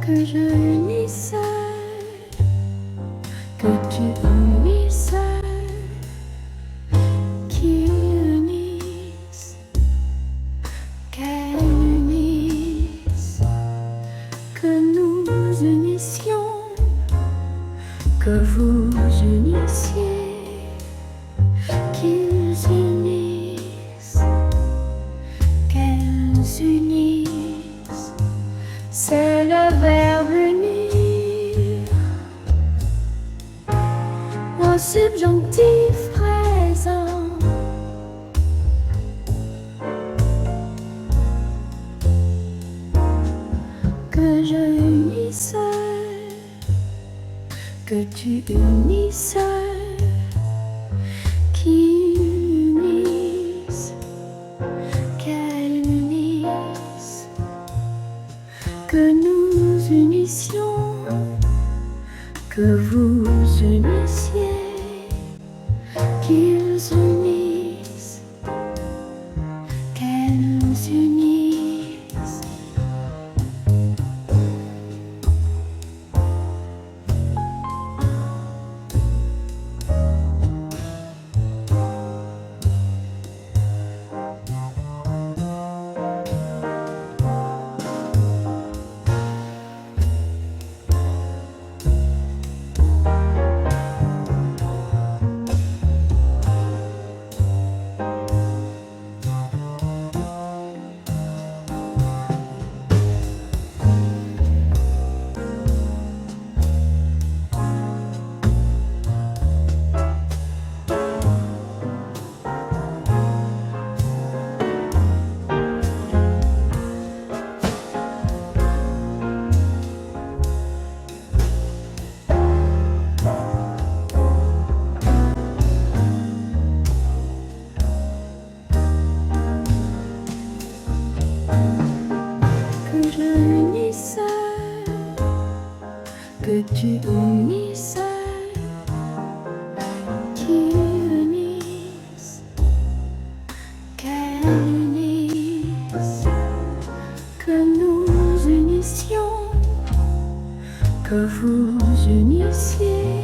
que je unisse, que tu unisses, qu'il unisse, qu'elle unisse, que nous unissions, que vous unissiez, qu'ils unissent, qu'elles unissent. C'est le verbe unir au subjonctif présent. Que je unisse, que tu unisses, qu'ils unissent, qu'elles unissent, que nous unissions, que vous unissiez, qu'ils unissent, qu'elles unissent. Que je unisse, que tu unisses, qu'ils unissent, qu'elles unissent, que nous unissions, que vous unissiez,